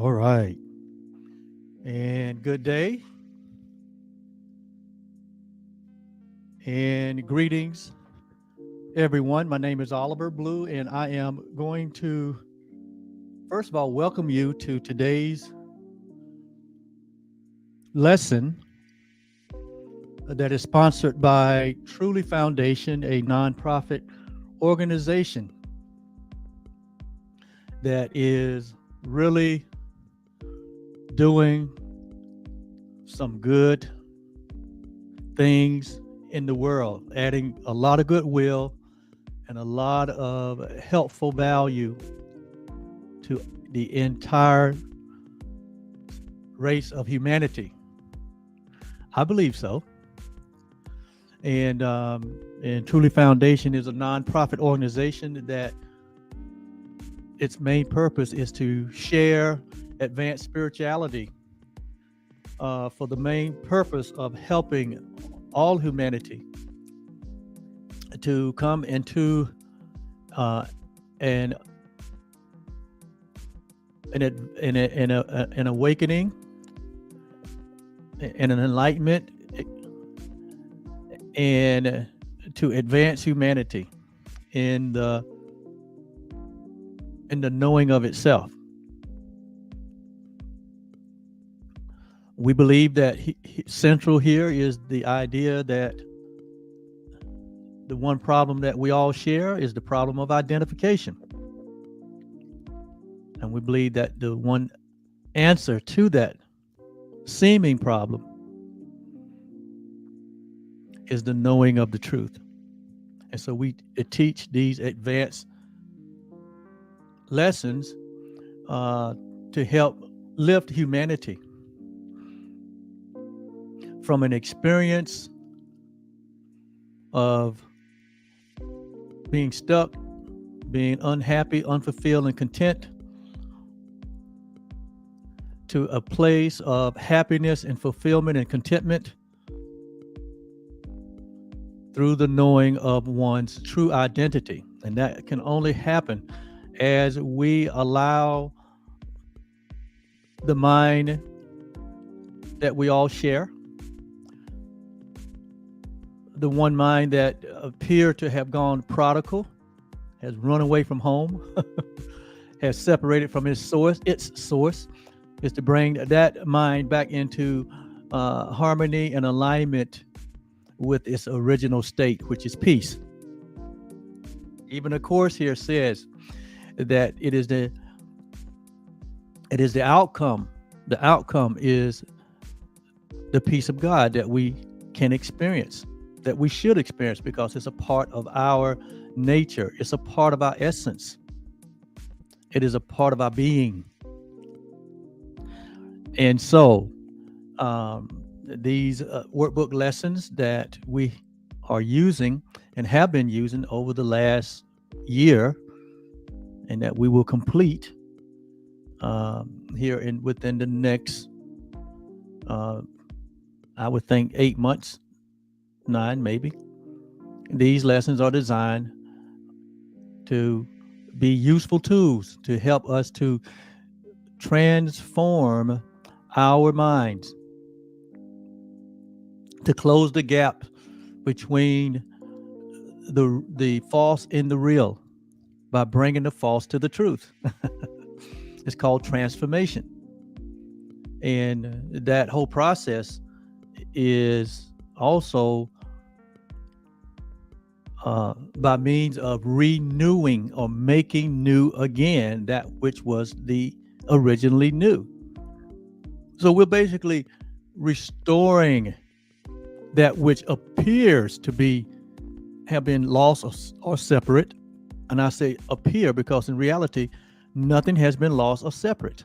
All right. And good day and greetings, everyone. My name is Oliver Blue, and I am going to, first of all, welcome you to today's lesson that is sponsored by Truly Foundation, a nonprofit organization that is really doing some good things in the world, adding a lot of goodwill and a lot of helpful value to the entire race of humanity. I believe so. And Truly Foundation is a nonprofit organization that its main purpose is to share advanced spirituality for the main purpose of helping all humanity to come into an awakening and an enlightenment, and to advance humanity in the knowing of itself. We believe that central here is the idea that the one problem that we all share is the problem of identification. And we believe that the one answer to that seeming problem is the knowing of the truth. And so we teach these advanced lessons to help lift humanity from an experience of being stuck, being unhappy, unfulfilled, and content, to a place of happiness and fulfillment and contentment through the knowing of one's true identity. And that can only happen as we allow the mind that we all share, the one mind that appeared to have gone prodigal, has run away from home, has separated from its source is to bring that mind back into harmony and alignment with its original state, which is peace. Even the Course here says that it is the outcome. The outcome is the peace of God that we can experience, that we should experience, because it's a part of our nature. It's a part of our essence. It is a part of our being. And so these workbook lessons that we are using and have been using over the last year, and that we will complete here within the next, I would think 8 months, 9 maybe. These lessons are designed to be useful tools to help us to transform our minds, to close the gap between the false and the real by bringing the false to the truth. It's called transformation. And that whole process is also by means of renewing or making new again that which was the originally new. So we're basically restoring that which appears to have been lost or separate. And I say appear because in reality, nothing has been lost or separate.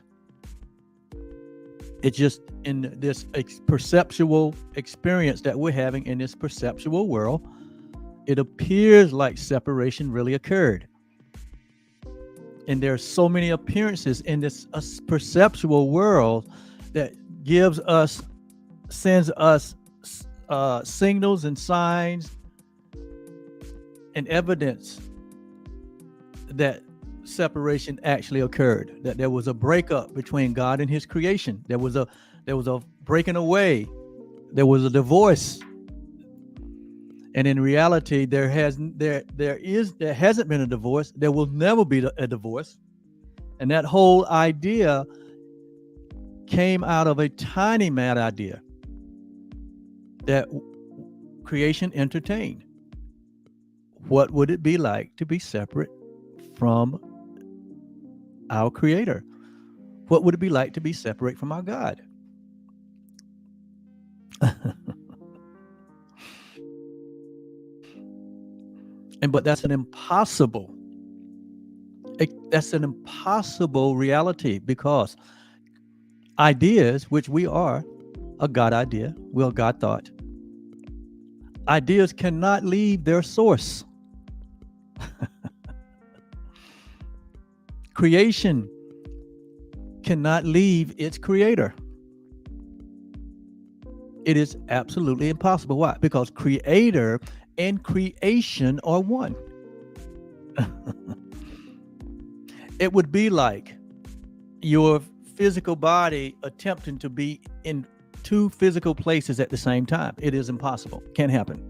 It's just in this perceptual experience that we're having in this perceptual world, it appears like separation really occurred. And there are so many appearances in this perceptual world that sends us signals and signs and evidence that separation actually occurred, that there was a breakup between God and his creation. There was a breaking away. There was a divorce. And in reality, there hasn't been a divorce. There will never be a divorce. And that whole idea came out of a tiny mad idea that creation entertained. What would it be like to be separate from our Creator? What would it be like to be separate from our God? But that's an impossible reality, because ideas, which we are a God idea, we're a God thought. Ideas cannot leave their source. Creation cannot leave its creator. It is absolutely impossible. Why? Because creator and creation are one. It would be like your physical body attempting to be in two physical places at the same time. It is impossible. Can't happen.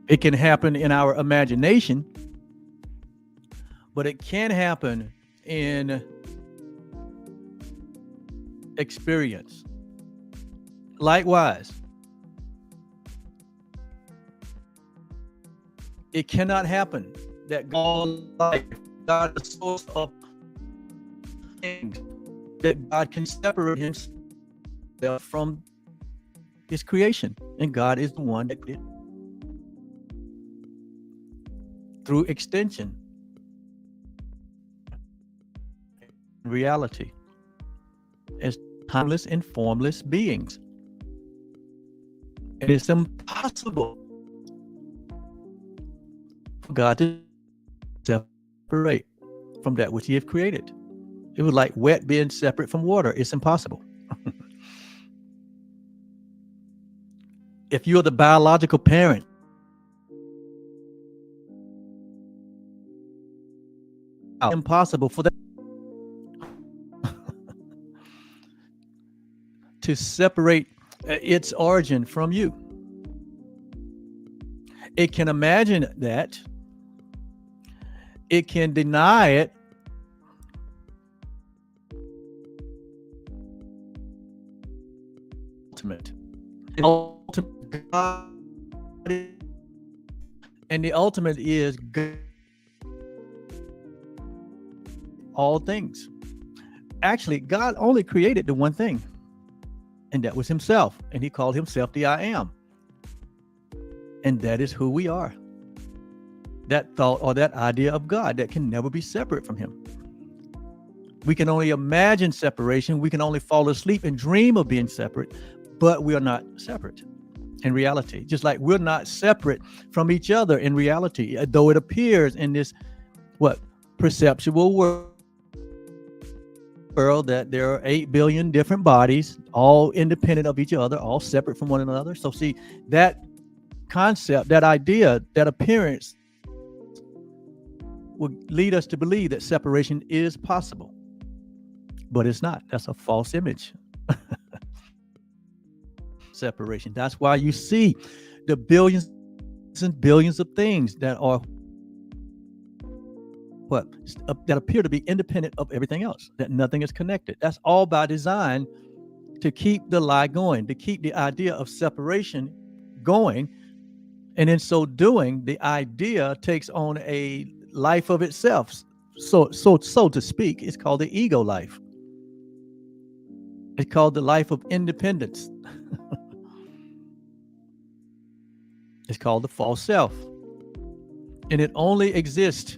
It can happen in our imagination, but it can happen in experience. Likewise, it cannot happen that God is the source of things, that God can separate himself from his creation, and God is the one that did through extension. Reality as timeless and formless beings. It is impossible for God to separate from that which he has created. It was like wet being separate from water. It's impossible. If you're the biological parent, impossible for that to separate its origin from you. It can imagine that. It can deny it. God, and the ultimate is God, all things. Actually, God only created the one thing, and that was himself, and he called himself the I Am. And that is who we are. That thought or that idea of God that can never be separate from him. We can only imagine separation. We can only fall asleep and dream of being separate, but we are not separate in reality. Just like we're not separate from each other in reality, though it appears in this perceptual world that there are 8 billion different bodies, all independent of each other, all separate from one another. So see, that concept, that idea, that appearance would lead us to believe that separation is possible, but it's not. That's a false image. Separation. That's why you see the billions and billions of things that are that appear to be independent of everything else, that nothing is connected. That's all by design, to keep the lie going, to keep the idea of separation going. And in so doing, the idea takes on a life of itself. So to speak, it's called the ego life. It's called the life of independence. It's called the false self. And it only exists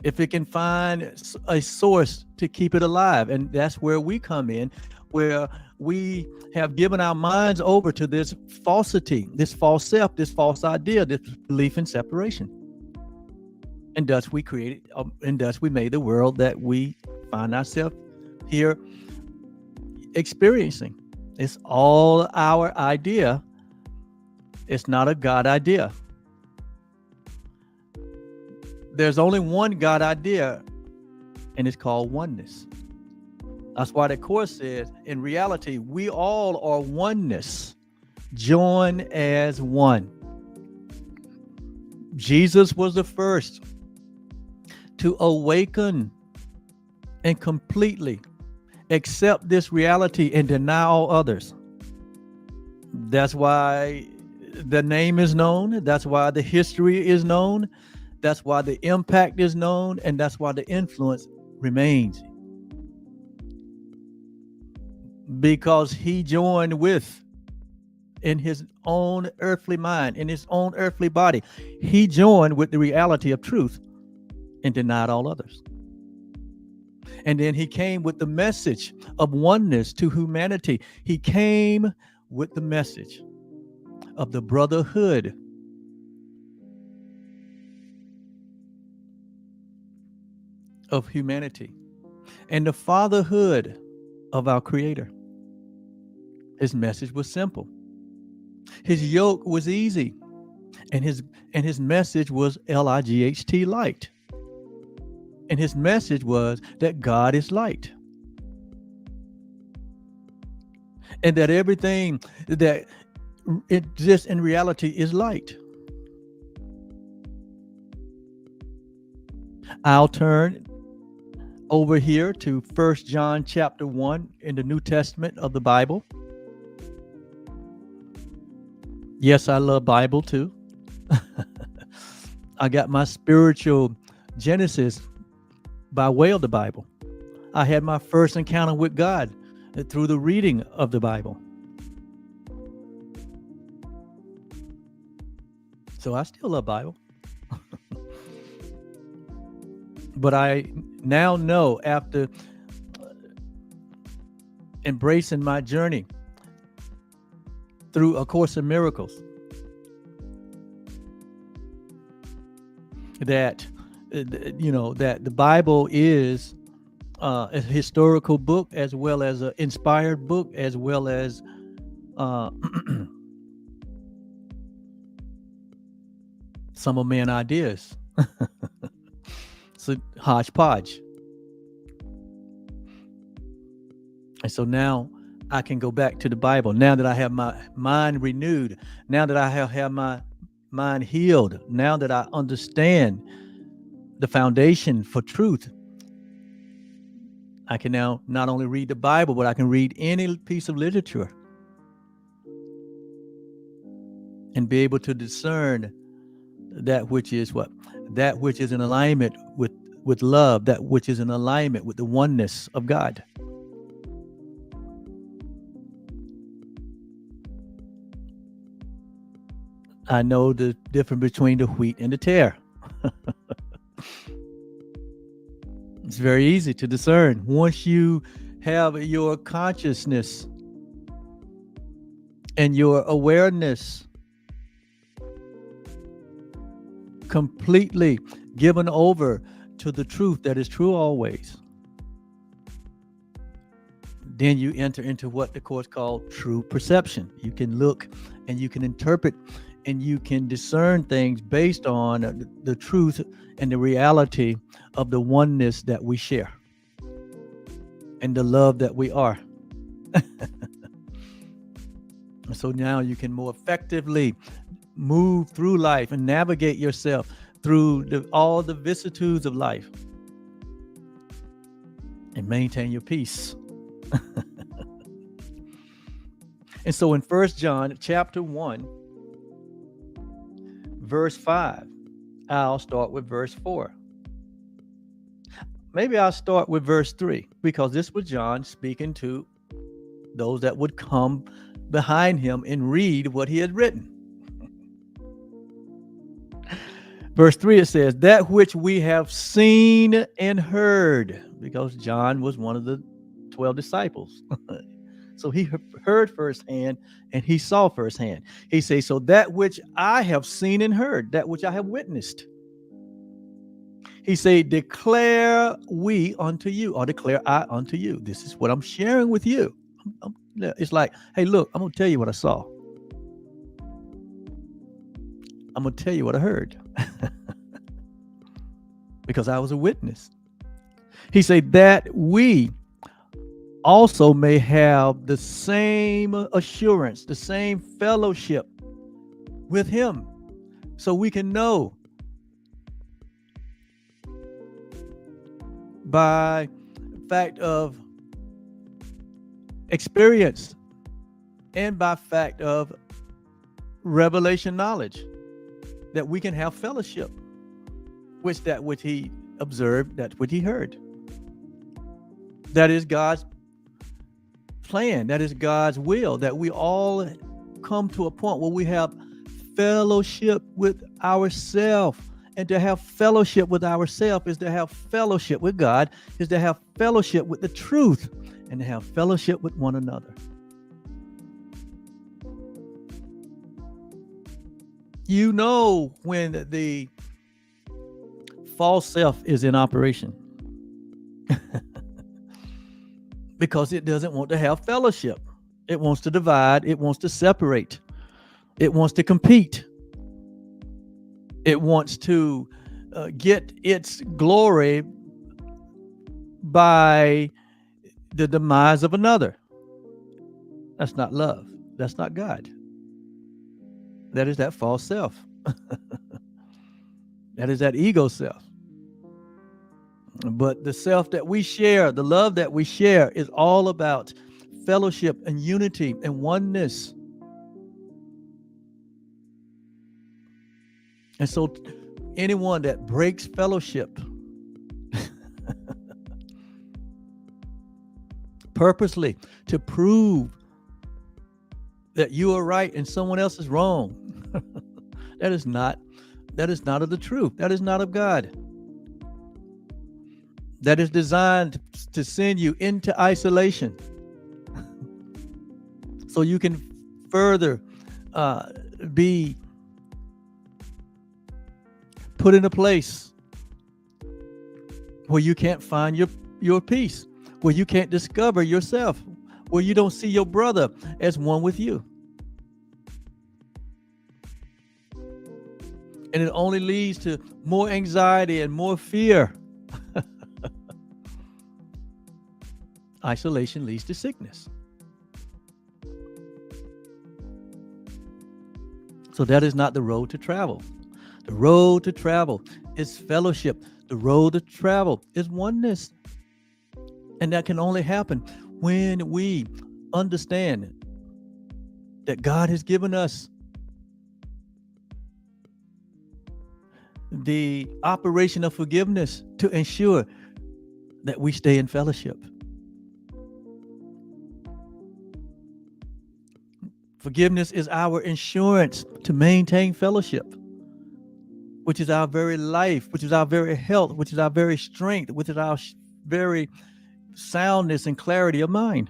if it can find a source to keep it alive. And that's where we come in, where we have given our minds over to this falsity, this false self, this false idea, this belief in separation. And thus we created, and thus we made the world that we find ourselves here experiencing. It's all our idea. It's not a God idea. There's only one God idea, and it's called oneness. That's why the Course says, in reality, we all are oneness, joined as one. Jesus was the first to awaken and completely accept this reality and deny all others. That's why the name is known. That's why the history is known. That's why the impact is known. And that's why the influence remains. Because he joined with, in his own earthly mind, in his own earthly body, he joined with the reality of truth and denied all others. And then he came with the message of oneness to humanity. He came with the message of the brotherhood of humanity and the fatherhood of our Creator. His message was simple. His yoke was easy, and his message was light, light. And his message was that God is light, and that everything that exists in reality is light. I'll turn over here to 1 John chapter 1 in the New Testament of the Bible. Yes, I love Bible too. I got my spiritual genesis by way of the Bible. I had my first encounter with God through the reading of the Bible. So I still love Bible. But I now know, after embracing my journey through A Course in Miracles, that that the Bible is a historical book, as well as an inspired book, as well as some of man's ideas. It's a hodgepodge. And so now I can go back to the Bible. Now that I have my mind renewed, now that I have my mind healed, now that I understand the foundation for truth, I can now not only read the Bible, but I can read any piece of literature and be able to discern that which is what? That which is in alignment with love, that which is in alignment with the oneness of God. I know the difference between the wheat and the tare. It's very easy to discern. Once you have your consciousness and your awareness completely given over to the truth that is true always, then you enter into what the Course called true perception. You can look and you can interpret and you can discern things based on the truth and the reality of the oneness that we share and the love that we are. So now you can more effectively move through life and navigate yourself through all the vicissitudes of life and maintain your peace. And so in 1 John chapter 1, verse 5, I'll start with verse 4. Maybe I'll start with verse 3, because this was John speaking to those that would come behind him and read what he had written. Verse 3, it says, that which we have seen and heard, because John was one of the 12 disciples. So he heard firsthand and he saw firsthand. He says, so that which I have seen and heard, that which I have witnessed, he said, declare we unto you, or declare I unto you. This is what I'm sharing with you. It's like, hey, look, I'm going to tell you what I saw. I'm going to tell you what I heard. because I was a witness. He said that we also may have the same assurance, the same fellowship with him, so we can know by fact of experience and by fact of revelation knowledge that we can have fellowship with that which he observed, that which he heard. That is God's plan. That is God's will, that we all come to a point where we have fellowship with ourselves. And to have fellowship with ourselves is to have fellowship with God, is to have fellowship with the truth, and to have fellowship with one another. You know when the false self is in operation because it doesn't want to have fellowship. It wants to divide. It wants to separate. It wants to compete. It wants to get its glory by the demise of another. That's not love. That's not God. That is that false self. That is that ego self. But the self that we share, the love that we share, is all about fellowship and unity and oneness. And so anyone that breaks fellowship purposely to prove that you are right and someone else is wrong, that is not of the truth. That is not of God. That is designed to send you into isolation so you can further be put in a place where you can't find your peace, where you can't discover yourself, where you don't see your brother as one with you. And it only leads to more anxiety and more fear. Isolation leads to sickness. So that is not the road to travel. The road to travel is fellowship. The road to travel is oneness. And that can only happen when we understand that God has given us the operation of forgiveness to ensure that we stay in fellowship. Forgiveness is our insurance to maintain fellowship, which is our very life, which is our very health, which is our very strength, which is our very soundness and clarity of mind,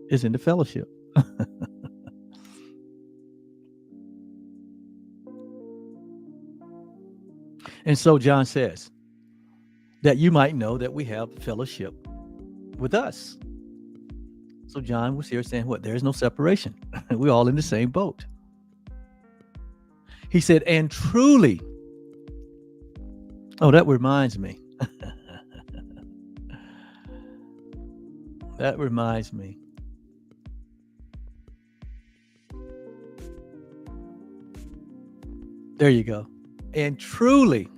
is in the fellowship. And so John says that you might know that we have fellowship with us. So John was here saying what? There is no separation. We're all in the same boat. He said, and truly, oh, that reminds me. That reminds me. There you go. And truly,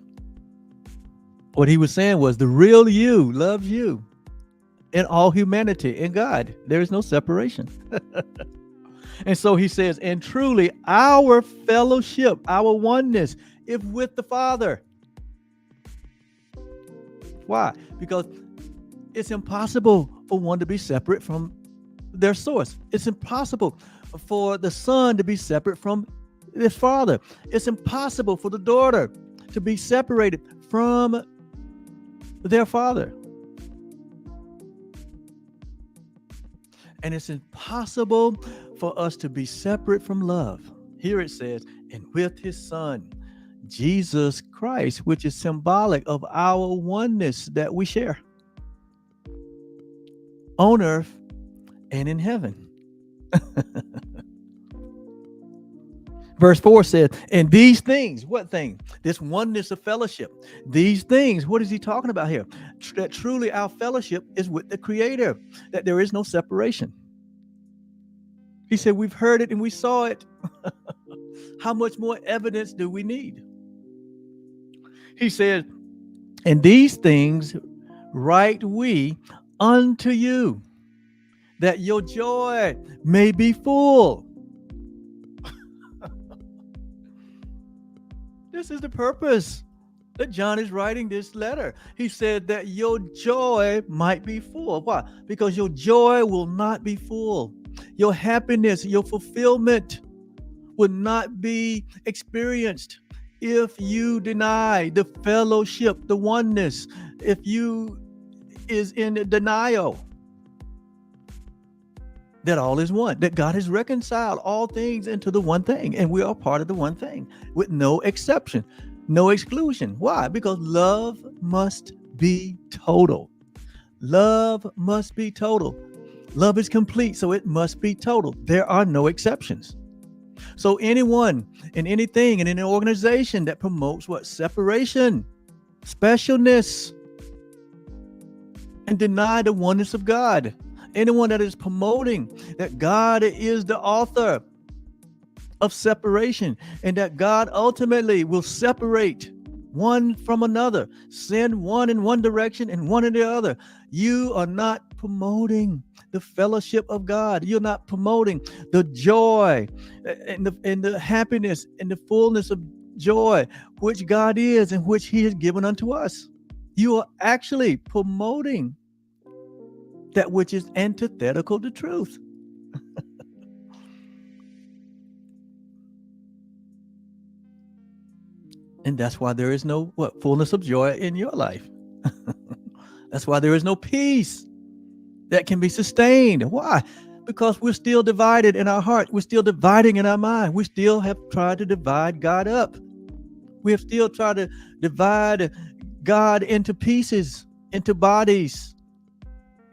what he was saying was the real you loves you in all humanity in God. There is no separation. And so he says, and truly our fellowship, our oneness is with the Father. Why? Because it's impossible for one to be separate from their source. It's impossible for the son to be separate from his father. It's impossible for the daughter to be separated from their father. And it's impossible for us to be separate from love. Here it says, and with his son, Jesus Christ, which is symbolic of our oneness that we share on earth and in heaven. Verse 4 says, and these things, what thing? This oneness of fellowship. These things, what is he talking about here? That truly our fellowship is with the Creator, that there is no separation. He said, we've heard it and we saw it. How much more evidence do we need? He said, and these things write we unto you, that your joy may be full. This is the purpose that John is writing this letter. He said that your joy might be full. Why? Because your joy will not be full. Your happiness, your fulfillment will not be experienced if you deny the fellowship, the oneness, if you is in denial that all is one, that God has reconciled all things into the one thing, and we are part of the one thing with no exception, no exclusion. Why? Because love must be total. Love must be total. Love is complete, so it must be total. There are no exceptions. So anyone and anything in an organization that promotes what? Separation, specialness, and deny the oneness of God. Anyone that is promoting that God is the author of separation and that God ultimately will separate one from another, send one in one direction and one in the other. You are not promoting the fellowship of God. You're not promoting the joy and the happiness and the fullness of joy which God is and which He has given unto us. You are actually promoting that which is antithetical to truth. And that's why there is no fullness of joy in your life. That's why there is no peace that can be sustained. Why? Because we're still divided in our heart. We're still dividing in our mind. We still have tried to divide God up. We have still tried to divide God into pieces, into bodies,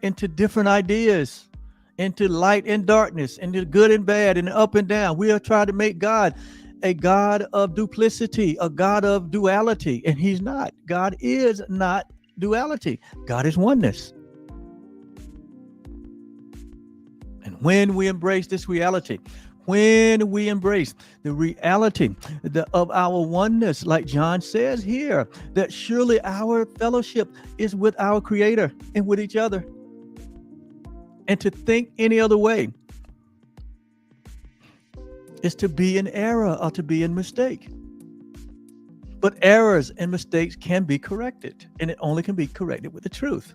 into different ideas, into light and darkness, into good and bad, and up and down. We are trying to make God a God of duplicity, a God of duality, and He's not. God is not duality. God is oneness. And when we embrace this reality, when we embrace the reality of our oneness, like John says here, that surely our fellowship is with our Creator and with each other. And to think any other way is to be in error or to be in mistake. But errors and mistakes can be corrected, and it only can be corrected with the truth.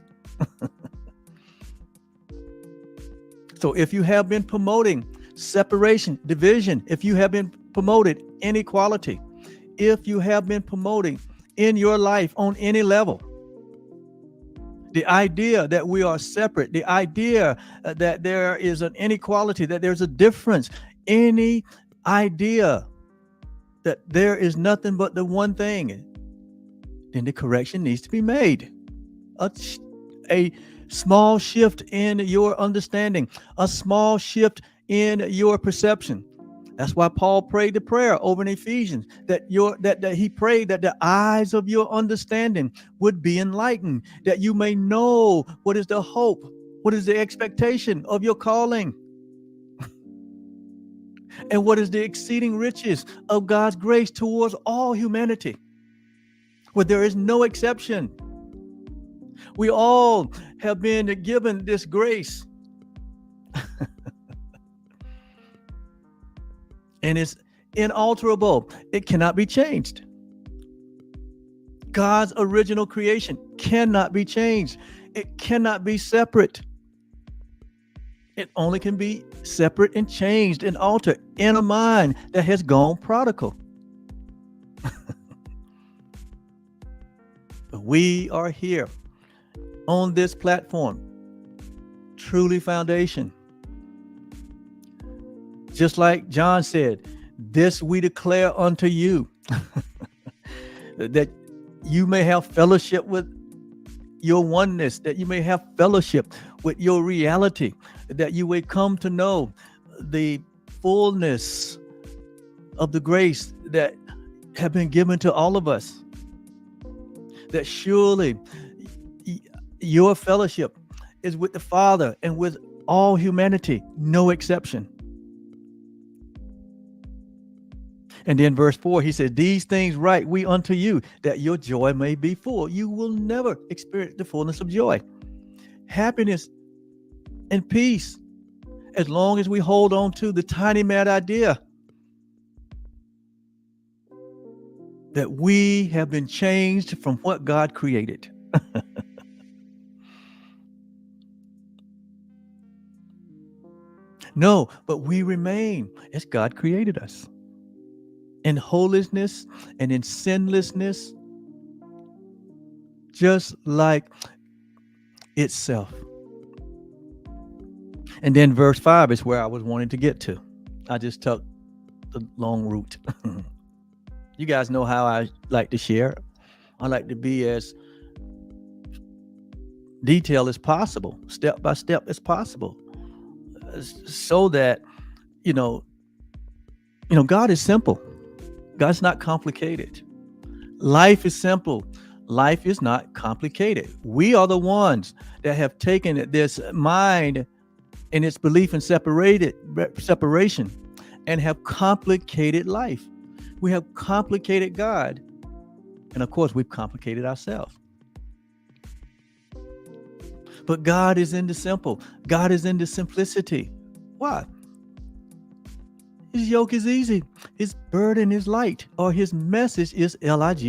So if you have been promoting separation, division, if you have been promoted inequality, if you have been promoting in your life on any level, the idea that we are separate, the idea that there is an inequality, that there's a difference, any idea that there is nothing but the one thing, then the correction needs to be made. A small shift in your understanding, a small shift in your perception. That's why Paul prayed the prayer over in Ephesians, that he prayed that the eyes of your understanding would be enlightened, that you may know what is the hope, what is the expectation of your calling, and what is the exceeding riches of God's grace towards all humanity, where there is no exception. We all have been given this grace. And it's inalterable. It cannot be changed. God's original creation cannot be changed. It cannot be separate. It only can be separate and changed and altered in a mind that has gone prodigal. But we are here on this platform, Truly Foundation. Just like John said, this we declare unto you, that you may have fellowship with your oneness, that you may have fellowship with your reality, that you may come to know the fullness of the grace that have been given to all of us, that surely your fellowship is with the Father and with all humanity, no exception. And then verse 4, he said, these things write we unto you, that your joy may be full. You will never experience the fullness of joy, happiness, and peace as long as we hold on to the tiny mad idea that we have been changed from what God created. No, but we remain as God created us, in holiness and in sinlessness, just like itself. And then verse 5 is where I was wanting to get to. I just took the long route. You guys know how I like to share. I like to be as detailed as possible, step by step as possible, so that, God is simple. God's not complicated. Life is simple. Life is not complicated. We are the ones that have taken this mind and its belief in separation and have complicated life. We have complicated God. And of course, we've complicated ourselves. But God is in the simple. God is in the simplicity. Why? His yoke is easy. His burden is light, or his message is light.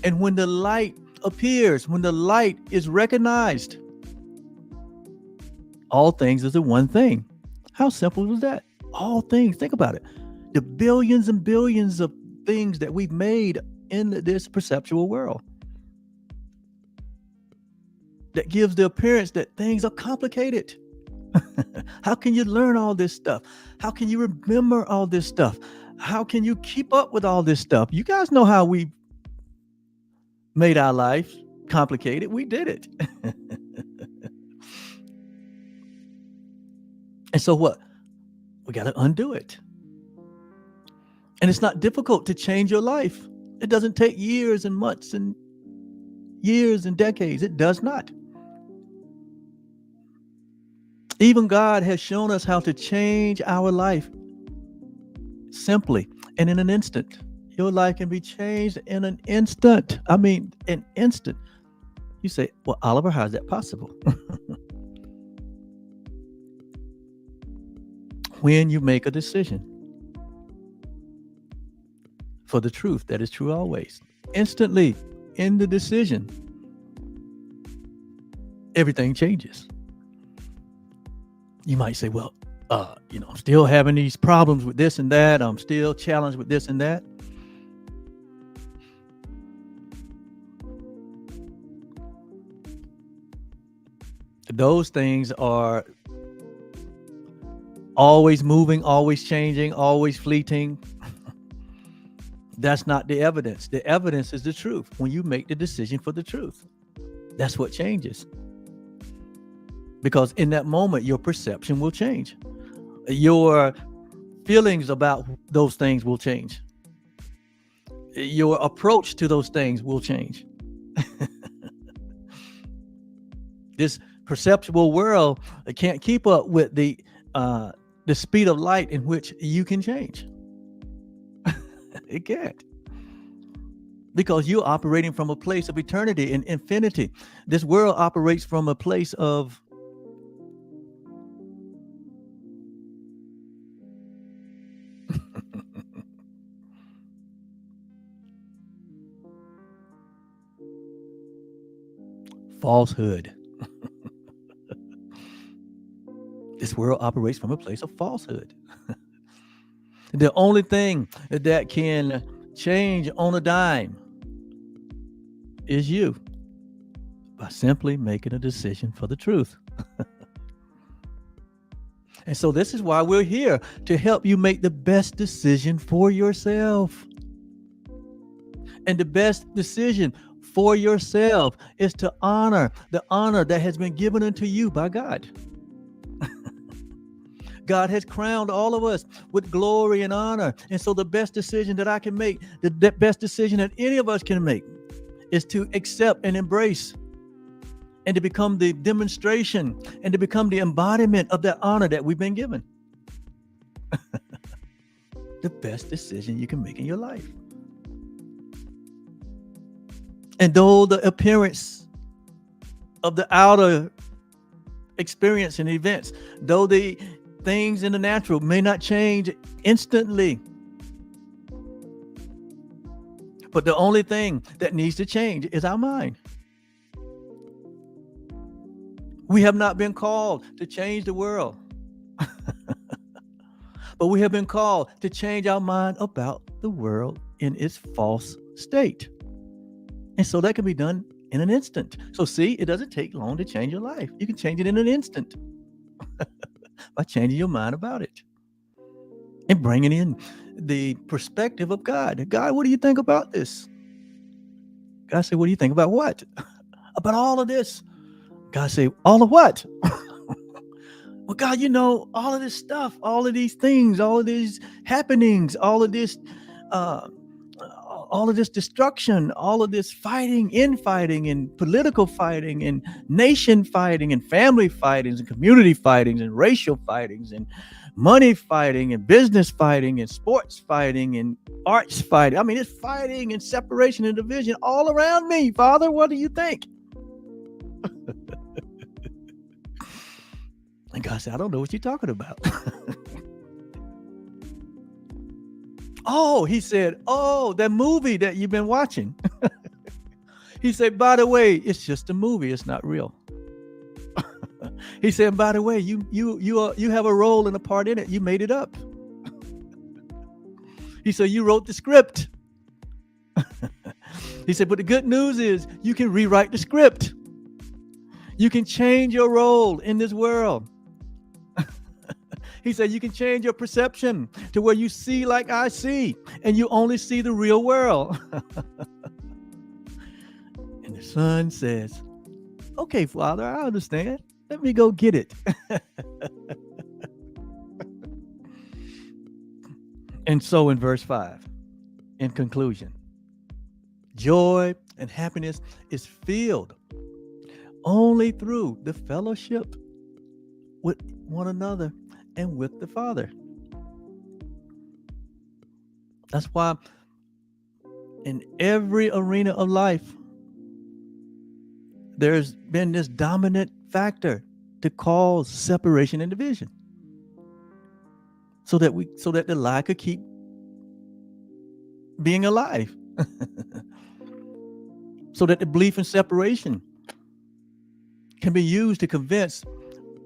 And when the light appears, when the light is recognized, all things is the one thing. How simple was that? All things. Think about it. The billions and billions of things that we've made in this perceptual world that gives the appearance that things are complicated. How can you learn all this stuff? How can you remember all this stuff? How can you keep up with all this stuff? You guys know how we made our life complicated. We did it. And so what? We got to undo it. And it's not difficult to change your life. It doesn't take years and months and years and decades. It does not. Even God has shown us how to change our life simply and in an instant. Your life can be changed in an instant. I mean, an instant. You say, well, Oliver, how is that possible? When you make a decision for the truth that is true always, instantly in the decision, everything changes. You might say, well, I'm still having these problems with this and that. I'm still challenged with this and that. Those things are always moving, always changing, always fleeting. That's not the evidence. The evidence is the truth. When you make the decision for the truth, that's what changes. Because in that moment, your perception will change. Your feelings about those things will change. Your approach to those things will change. This perceptual world can't keep up with the speed of light in which you can change. It can't. Because you're operating from a place of eternity and infinity. This world operates from a place of falsehood. This world operates from a place of falsehood. The only thing that can change on a dime is you, by simply making a decision for the truth. And so this is why we're here, to help you make the best decision for yourself. And the best decision for yourself is to honor the honor that has been given unto you by God. God has crowned all of us with glory and honor. And so the best decision that I can make, the best decision that any of us can make, is to accept and embrace and to become the demonstration and to become the embodiment of that honor that we've been given. The best decision you can make in your life. And though the appearance of the outer experience and events, though the things in the natural may not change instantly, but the only thing that needs to change is our mind. We have not been called to change the world, but we have been called to change our mind about the world in its false state. And so that can be done in an instant. So see, it doesn't take long to change your life. You can change it in an instant by changing your mind about it and bringing in the perspective of God. God, what do you think about this? God said, what do you think about what? About all of this. God said, all of what? Well, God, all of this stuff, all of these things, all of these happenings, all of this destruction, all of this fighting, infighting, and political fighting, and nation fighting, and family fightings, and community fightings, and racial fightings, and money fighting, and business fighting, and sports fighting, and arts fighting. I mean, it's fighting and separation and division all around me. Father, what do you think? And God said, I don't know what you're talking about. Oh, he said, that movie that you've been watching. He said, by the way, it's just a movie. It's not real. He said, by the way, you have a role and a part in it. You made it up. He said, you wrote the script. He said, but the good news is you can rewrite the script. You can change your role in this world. He said, you can change your perception to where you see like I see, and you only see the real world. And the son says, okay, Father, I understand. Let me go get it. And so in verse 5, in conclusion, joy and happiness is filled only through the fellowship with one another and with the Father. That's why in every arena of life, there's been this dominant factor to cause separation and division, so that the lie could keep being alive, so that the belief in separation can be used to convince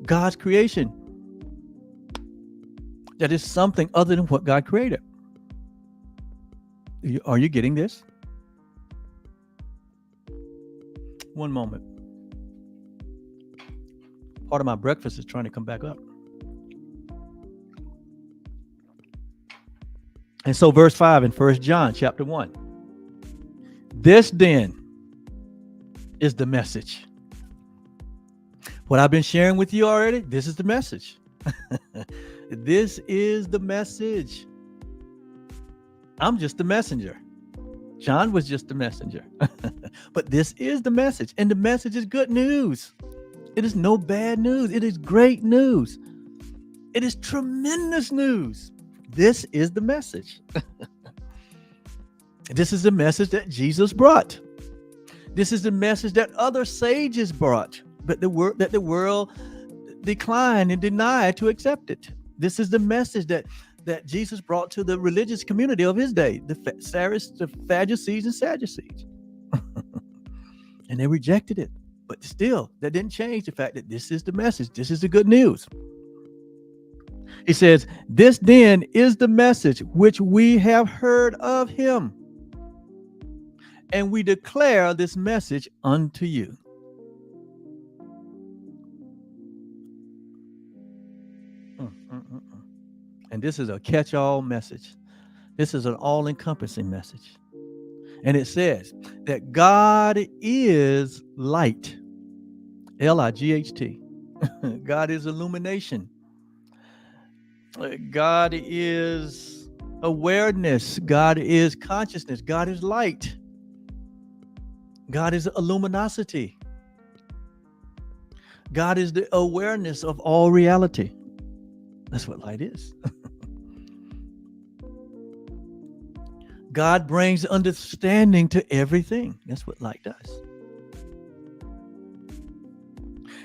God's creation that is something other than what God created. Are you getting this? One moment. Part of my breakfast is trying to come back up. And so verse 5 in 1 John chapter 1. This then is the message. What I've been sharing with you already, this is the message. This is the message. I'm just the messenger. John was just the messenger. But this is the message. And the message is good news. It is no bad news. It is great news. It is tremendous news. This is the message. This is the message that Jesus brought. This is the message that other sages brought, but the world declined and denied to accept it. This is the message that Jesus brought to the religious community of his day, the Pharisees and Sadducees. And they rejected it. But still, that didn't change the fact that this is the message. This is the good news. He says, this then is the message which we have heard of him, and we declare this message unto you. And this is a catch-all message. This is an all-encompassing message. And it says that God is light. L-I-G-H-T. God is illumination. God is awareness. God is consciousness. God is light. God is luminosity. God is the awareness of all reality. That's what light is. God brings understanding to everything. That's what light does.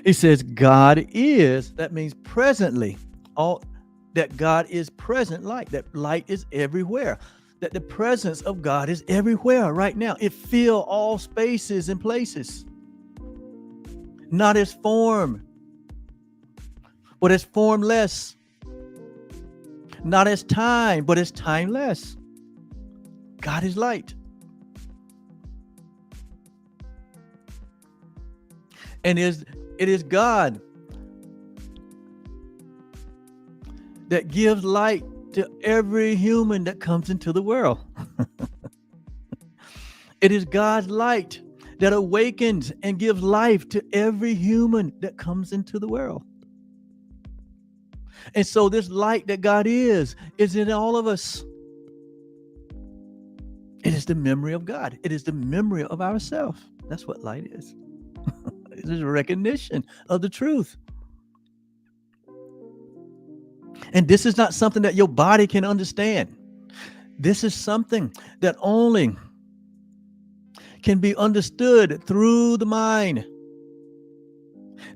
He says God is, that means presently. All that God is present light, that light is everywhere, that the presence of God is everywhere right now. It fills all spaces and places. Not as form, but as formless. Not as time, but as timeless. God is light. And it is God that gives light to every human that comes into the world. It is God's light that awakens and gives life to every human that comes into the world. And so this light that God is in all of us. It is the memory of God. It is the memory of ourselves. That's what light is. It is a recognition of the truth. And this is not something that your body can understand. This is something that only can be understood through the mind,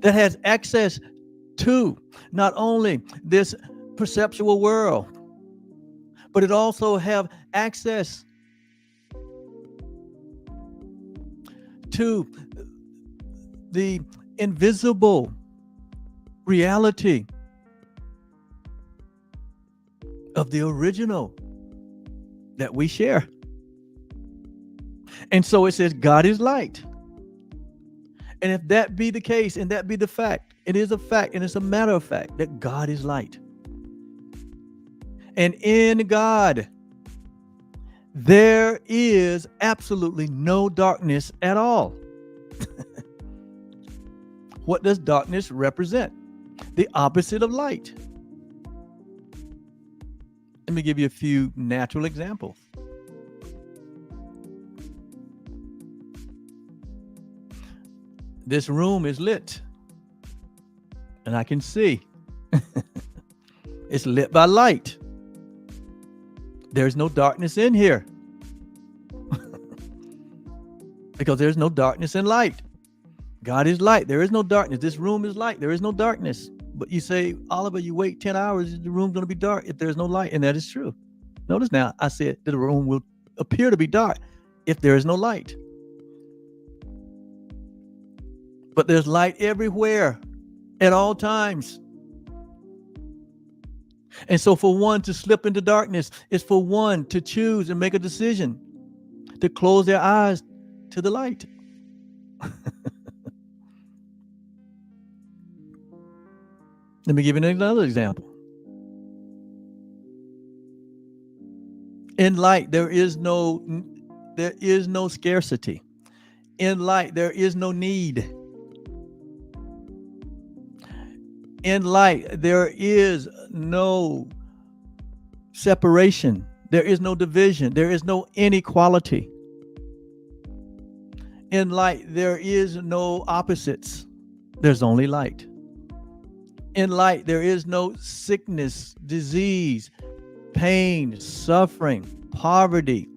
that has access to not only this perceptual world, but it also have access to the invisible reality of the original that we share. And so it says God is light. And if that be the case, and that be the fact, it is a fact, and it's a matter of fact that God is light. And in God, there is absolutely no darkness at all. What does darkness represent? The opposite of light. Let me give you a few natural examples. This room is lit, and I can see. It's lit by light. There's no darkness in here. Because there's no darkness in light. God is light. There is no darkness. This room is light. There is no darkness. But you say, Oliver, you wait 10 hours, the room's going to be dark if there's no light. And that is true. Notice now, I said that the room will appear to be dark if there is no light. But there's light everywhere at all times. And so for one to slip into darkness is for one to choose and make a decision to close their eyes to the light. Let me give you another example. In light, there is no scarcity. In light, there is no need. In light, there is no separation. There is no division. There is no inequality. In light, there is no opposites. There's only light. In light, there is no sickness, disease, pain, suffering, poverty.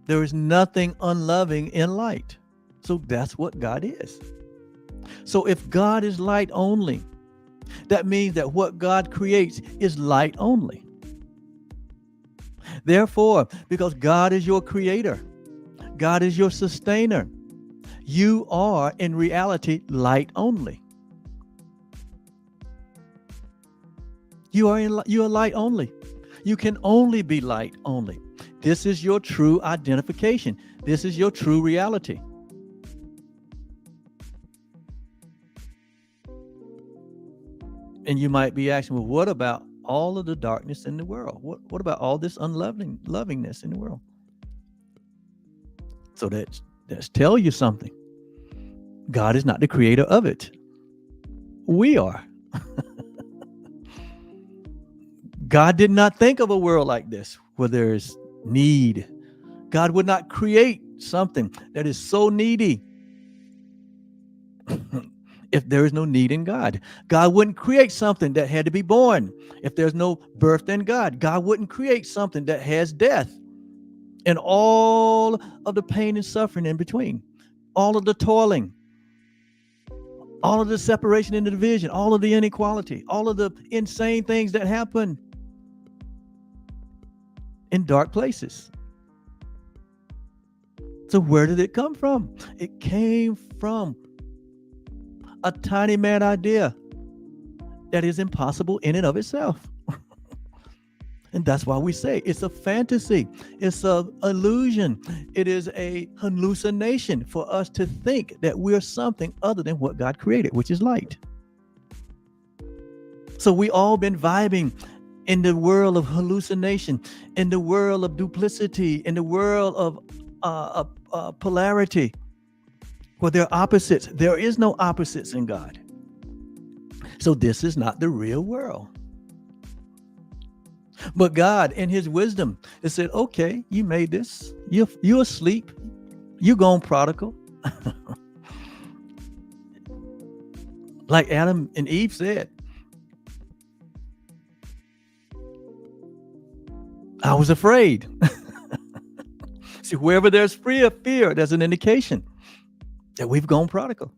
There is nothing unloving in light. So that's what God is. So if God is light only, that means that what God creates is light only. Therefore, because God is your creator, God is your sustainer, you are in reality light only. You are light only. You can only be light only. This is your true identification. This is your true reality. And you might be asking, well, what about all of the darkness in the world? What about all this lovingness in the world? So that's tell you something. God is not the creator of it. We are. God did not think of a world like this where there is need. God would not create something that is so needy if there is no need in God. God wouldn't create something that had to be born if there's no birth in God. God wouldn't create something that has death and all of the pain and suffering in between, all of the toiling, all of the separation and the division, all of the inequality, all of the insane things that happen in dark places. So where did it come from? It came from a tiny mad idea that is impossible in and of itself. And that's why we say it's a fantasy. It's an illusion. It is a hallucination for us to think that we're something other than what God created, which is light. So we all been vibing in the world of hallucination, in the world of duplicity, in the world of polarity, where there are opposites. There is no opposites in God. So this is not the real world. But God, in his wisdom, has said, okay, you made this. You're asleep. You're gone prodigal. Like Adam and Eve said, I was afraid. See, wherever there's fear, there's an indication that we've gone prodigal.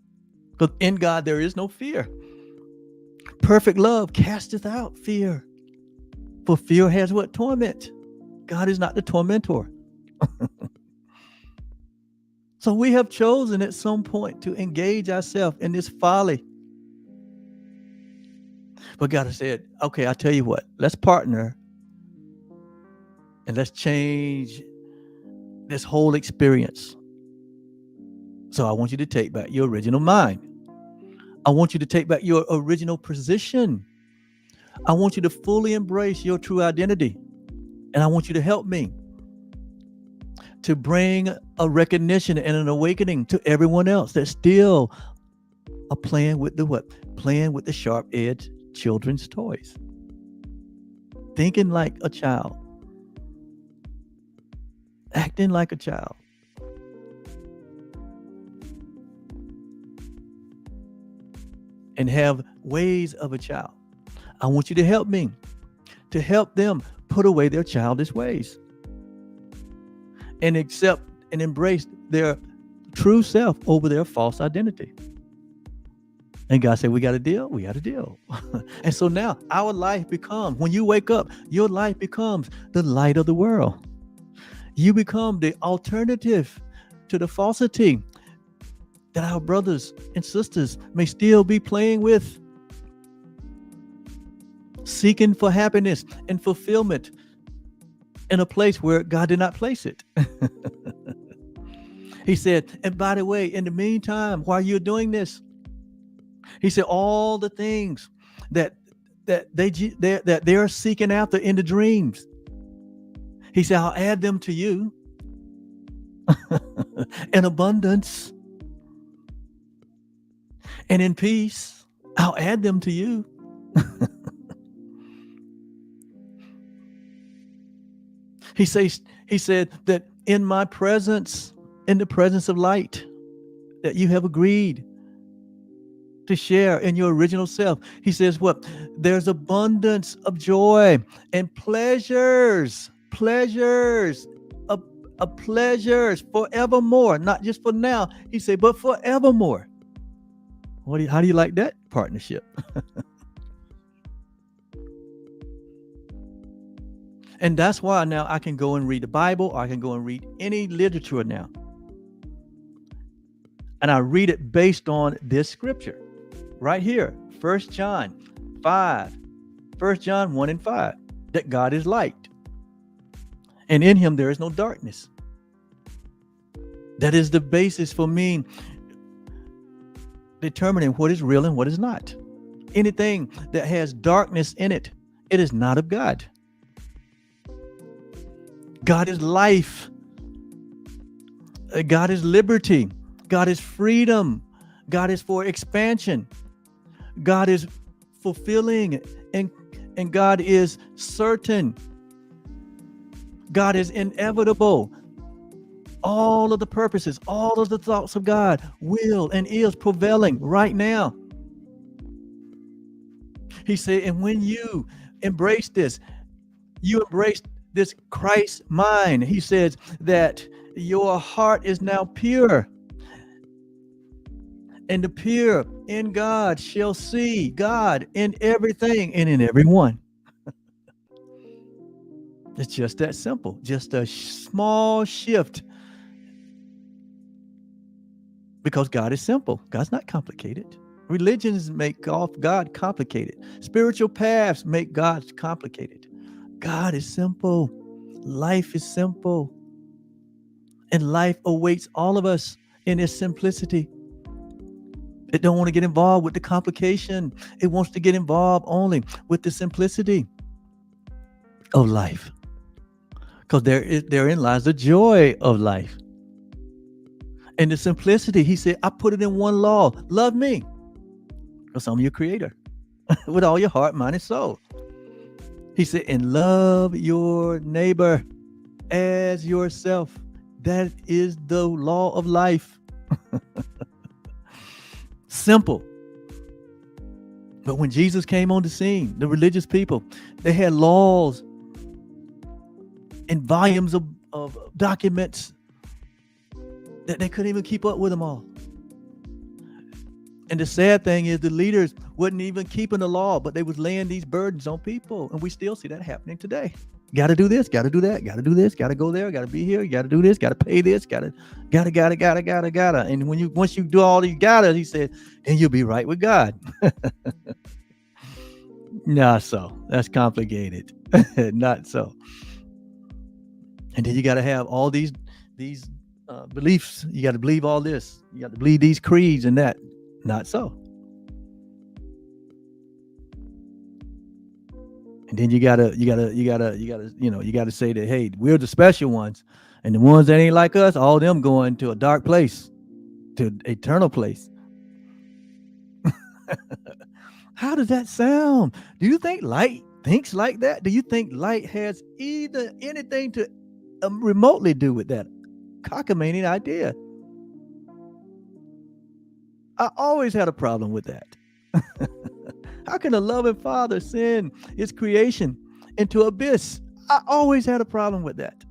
Because in God, there is no fear. Perfect love casteth out fear. For fear has what? Torment. God is not the tormentor. So we have chosen at some point to engage ourselves in this folly. But God has said, okay, I'll tell you what, let's partner and let's change this whole experience. So I want you to take back your original mind. I want you to take back your original position. I want you to fully embrace your true identity. And I want you to help me to bring a recognition and an awakening to everyone else that still are playing with the what? Playing with the sharp-edged children's toys. Thinking like a child. Acting like a child. And have ways of a child. I want you to help me to help them put away their childish ways and accept and embrace their true self over their false identity. And God said, we got to deal. We got to deal. And so now our life becomes, when you wake up, your life becomes the light of the world. You become the alternative to the falsity that our brothers and sisters may still be playing with, seeking for happiness and fulfillment in a place where God did not place it. He said, and by the way, in the meantime, while you're doing this, he said, all the things that they're seeking after in the dreams, he said, I'll add them to you in abundance. And in peace, I'll add them to you. He said that in my presence, in the presence of light, that you have agreed to share in your original self. He says what? There's abundance of joy and pleasures forevermore, not just for now. He said, but forevermore. How do you like that partnership? And that's why now I can go and read the Bible, or I can go and read any literature now. And I read it based on this scripture right here, 1 John 5, 1 John 1 and 5, that God is light. And in him there is no darkness. That is the basis for me determining what is real and what is not. Anything that has darkness in it, it is not of God. God is life. God is liberty. God is freedom. God is for expansion. God is fulfilling, and God is certain. God is inevitable. All of the purposes, all of the thoughts of God will and is prevailing right now. He said, and when you embrace this, you embrace this Christ mind. He says that your heart is now pure, and the pure in God shall see God in everything and in everyone. It's just that simple, just a small shift, because God is simple. God's not complicated. Religions make God complicated. Spiritual paths make God complicated. God is simple. Life is simple. And life awaits all of us in its simplicity. It don't want to get involved with the complication. It wants to get involved only with the simplicity of life. Because therein lies the joy of life. And the simplicity, he said, I put it in one law. Love me, because I'm your creator, with all your heart, mind, and soul. He said, and love your neighbor as yourself. That is the law of life. Simple. But when Jesus came on the scene, the religious people, they had laws and volumes of documents that they couldn't even keep up with them all. And the sad thing is the leaders wasn't even keeping the law, but they was laying these burdens on people. And we still see that happening today. Got to do this, got to do that, got to do this, got to go there, got to be here, got to do this, got to pay this, got to. And once you do all these gotta, he said, then you'll be right with God. Not so. That's complicated. Not so. And then you got to have all these beliefs. You got to believe all this. You got to believe these creeds and that. Not so. And then you gotta say that, hey, we're the special ones, and the ones that ain't like us, all them going to a dark place, to an eternal place. How does that sound? Do you think light thinks like that? Do you think light has either anything to remotely do with that cockamamie idea? I always had a problem with that. How can a loving father send his creation into abyss? I always had a problem with that.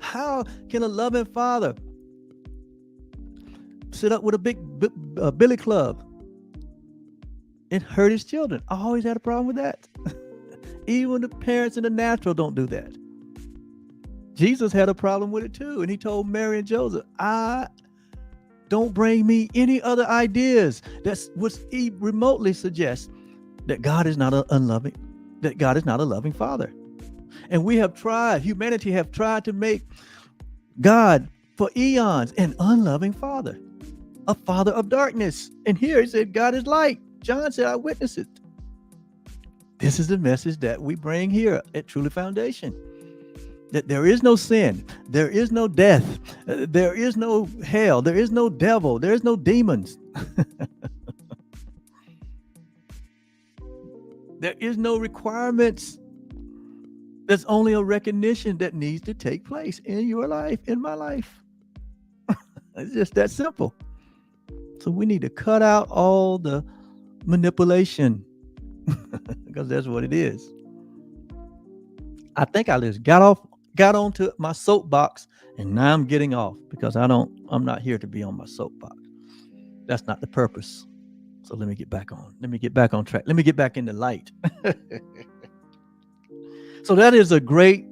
How can a loving father sit up with a big billy club and hurt his children? I always had a problem with that. Even the parents in the natural don't do that. Jesus had a problem with it too. And he told Mary and Joseph, don't bring me any other ideas that would remotely suggest that God is not a loving father. And humanity have tried to make God for eons an unloving father, a father of darkness. And here he said, God is light. John said, I witnessed it. This is the message that we bring here at Truly Foundation. That there is no sin, there is no death, there is no hell, there is no devil, there is no demons. There is no requirements. There's only a recognition that needs to take place in your life, in my life. It's just that simple. So we need to cut out all the manipulation, because that's what it is. I think I just got onto my soapbox, and now I'm getting off, because I'm not here to be on my soapbox. That's not the purpose. So let me get back on track. Let me get back in the light. So that is a great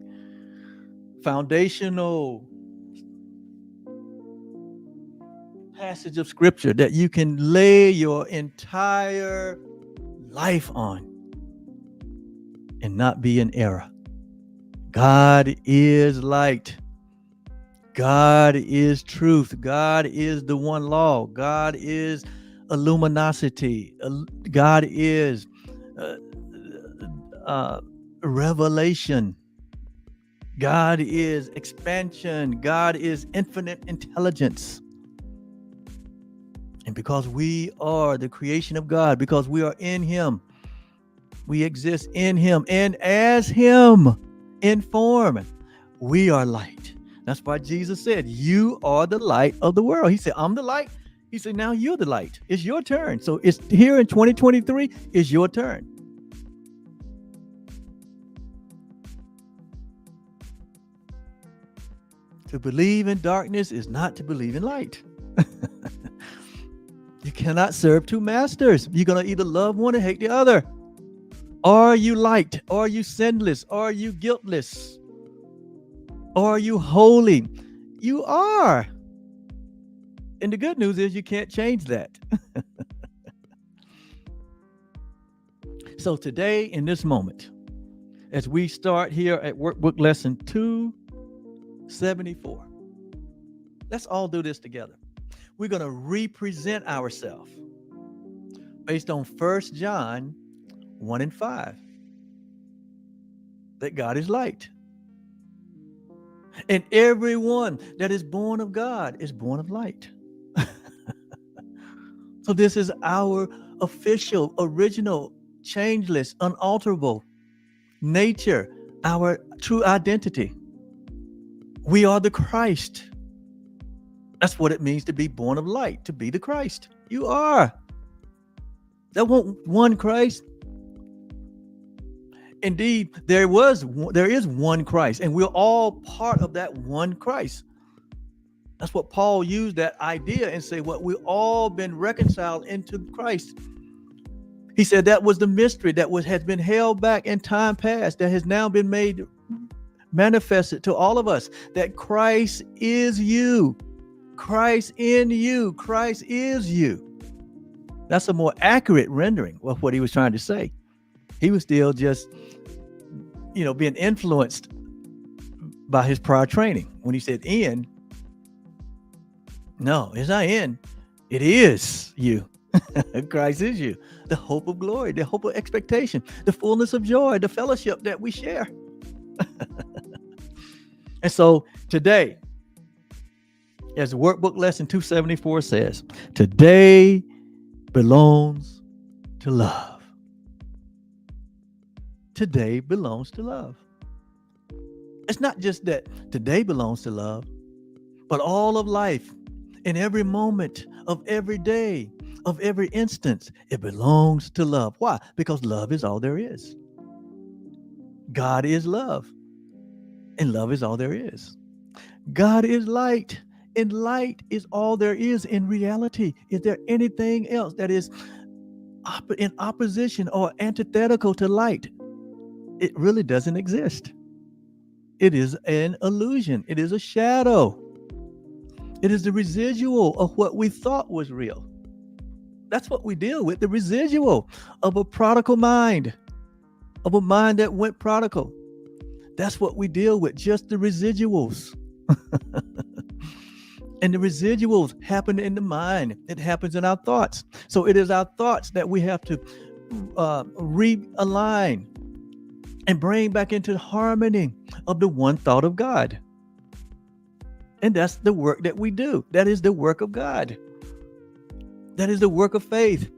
foundational passage of scripture that you can lay your entire life on and not be in error. God is light. God is truth. God is the one law. God is illuminosity. God is revelation. God is expansion. God is infinite intelligence. And because we are the creation of God, because we are in him, we exist in him, and as him in form, we are light. That's why Jesus said, you are the light of the world. He said, I'm the light. He said, now you're the light. It's your turn. So it's here in 2023, it's your turn. To believe in darkness is not to believe in light. You cannot serve two masters. You're going to either love one or hate the other. Are you light? Are you sinless? Are you guiltless? Are you holy? You are. And the good news is you can't change that. So today, in this moment, as we start here at Workbook Lesson 274, let's all do this together. We're going to represent ourselves based on 1 John 1 and 5, that God is light. And everyone that is born of God is born of light. So this is our official, original, changeless, unalterable nature, our true identity. We are the Christ. That's what it means to be born of light, to be the Christ. You are. There won't one Christ. Indeed, there is one Christ, and we're all part of that one Christ. That's what Paul used that idea and say, what we've all been reconciled into Christ. He said that was the mystery that has been held back in time past, that has now been made manifested to all of us, that Christ is you. Christ in you. Christ is you. That's a more accurate rendering of what he was trying to say. He was still just, being influenced by his prior training. When he said in, no, it's not in. It is you. Christ is you. The hope of glory, the hope of expectation, the fullness of joy, the fellowship that we share. And so today, as Workbook Lesson 274 says, today belongs to love. Today belongs to love. It's not just that today belongs to love, but all of life, in every moment of every day, of every instance, it belongs to love. Why? Because love is all there is. God is love, and love is all there is. God is light, and light is all there is in reality. Is there anything else that is in opposition or antithetical to light? It really doesn't exist. It is an illusion. It is a shadow. It is the residual of what we thought was real. That's what we deal with, the residual of a prodigal mind, of a mind that went prodigal. That's what we deal with, just the residuals. And the residuals happen in the mind. It happens in our thoughts. So it is our thoughts that we have to realign and bring back into harmony of the one thought of God. And that's the work that we do. That is the work of God. That is the work of faith,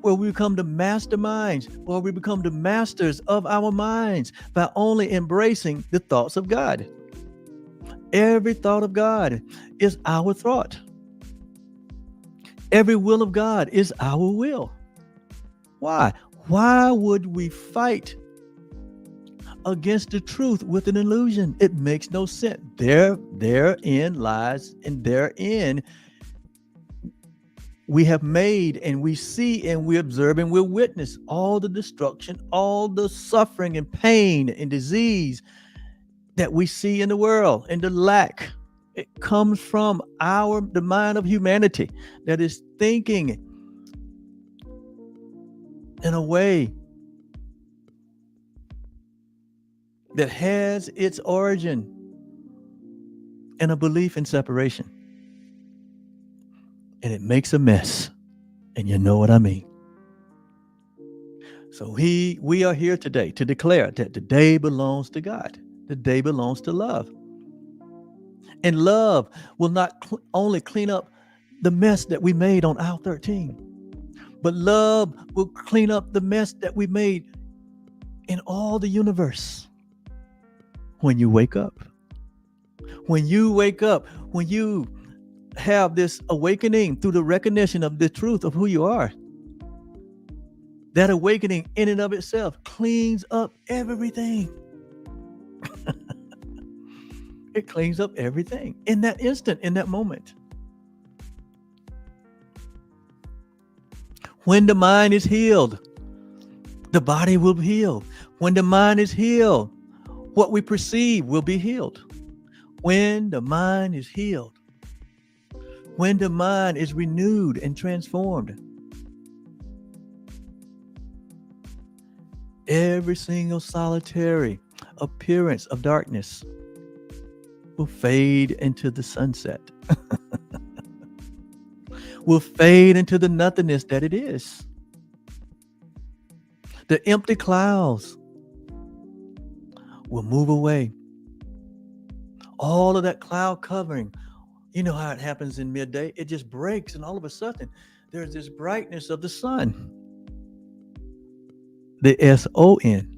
where we become the masterminds, or we become the masters of our minds by only embracing the thoughts of God. Every thought of God is our thought. Every will of God is our will. Why? Why would we fight against the truth with an illusion? It makes no sense. Therein lies, and therein we have made, and we see, and we observe, and we witness all the destruction, all the suffering and pain and disease that we see in the world, and the lack. It comes from the mind of humanity that is thinking in a way that has its origin in a belief in separation. And it makes a mess. And you know what I mean. So we are here today to declare that the day belongs to God. The day belongs to love. And love will not only clean up the mess that we made on aisle 13. But love will clean up the mess that we made in all the universe. When you wake up, when you have this awakening through the recognition of the truth of who you are, that awakening in and of itself cleans up everything. It cleans up everything in that instant, in that moment. When the mind is healed, the body will heal. When the mind is healed, what we perceive will be healed. When the mind is healed, when the mind is renewed and transformed, every single solitary appearance of darkness will fade into the sunset, will fade into the nothingness that it is. The empty clouds will move away. All of that cloud covering, you know how it happens in midday? It just breaks, and all of a sudden, there's this brightness of the sun. The S-O-N.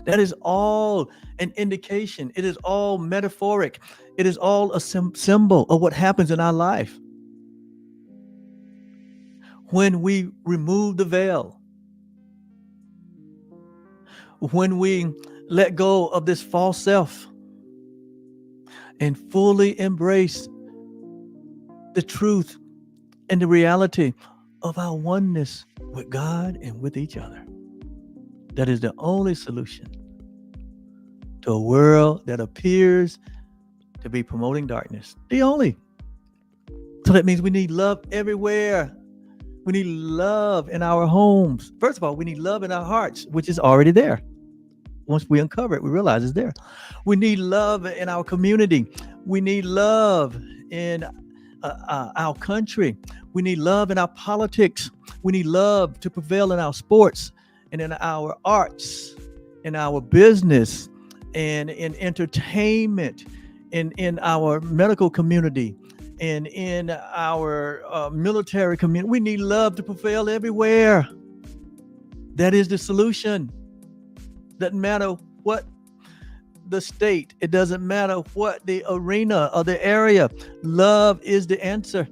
That is all an indication. It is all metaphoric. It is all a symbol of what happens in our life. When we remove the veil, when we let go of this false self and fully embrace the truth and the reality of our oneness with God and with each other. That is the only solution to a world that appears to be promoting darkness. The only. So that means we need love everywhere. We need love in our homes. First of all, we need love in our hearts, which is already there. Once we uncover it, we realize it's there. We need love in our community. We need love in our country. We need love in our politics. We need love to prevail in our sports and in our arts, in our business, and in entertainment, in our medical community, and in our military community. We need love to prevail everywhere. That is the solution. Doesn't matter what the state, it doesn't matter what the arena or the area. Love is the answer.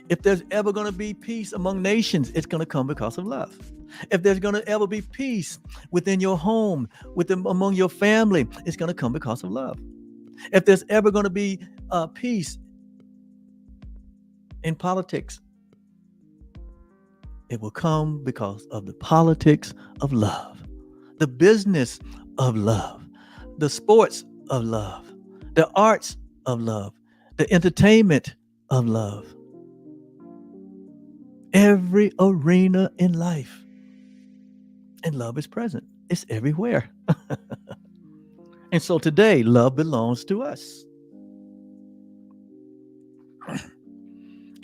If there's ever going to be peace among nations, it's going to come because of love. If there's going to ever be peace within your home, among your family, it's going to come because of love. If there's ever going to be peace in politics, it will come because of the politics of love, the business of love, the sports of love, the arts of love, the entertainment of love. Every arena in life, and love is present. It's everywhere. And so today, love belongs to us.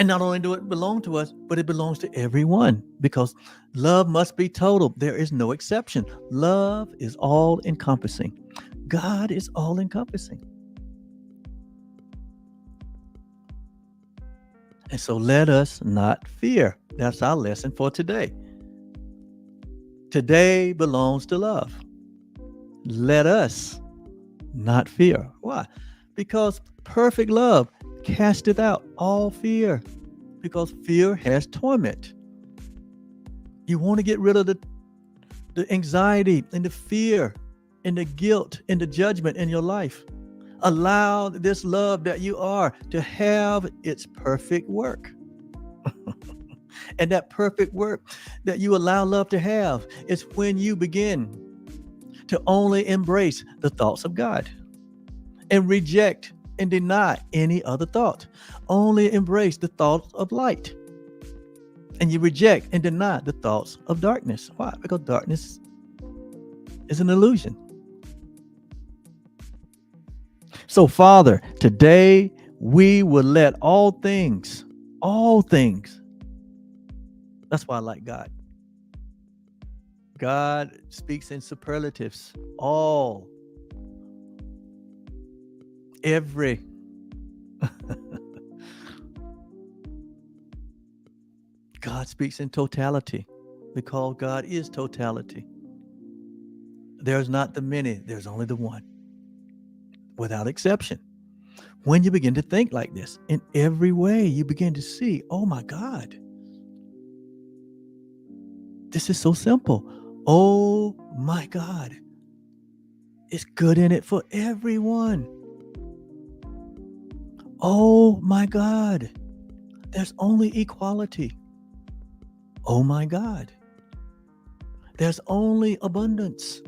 And not only do it belong to us, but it belongs to everyone, because love must be total. There is no exception. Love is all encompassing. God is all encompassing. And so let us not fear. That's our lesson for today. Today belongs to love. Let us not fear. Why? Because perfect love casteth out all fear, because fear has torment. You want to get rid of the anxiety and the fear and the guilt and the judgment in your life. Allow this love that you are to have its perfect work. And that perfect work that you allow love to have is when you begin to only embrace the thoughts of God and reject and deny any other thought. Only embrace the thoughts of light. And you reject and deny the thoughts of darkness. Why? Because darkness is an illusion. So, Father, today we will let all things, that's why I like God. God speaks in superlatives. All, every, God speaks in totality because God is totality. There's not the many, there's only the one, without exception. When you begin to think like this, in every way, you begin to see, oh my God, this is so simple. Oh my God, it's good in it for everyone. Oh my God, there's only equality. Oh my God, there's only abundance.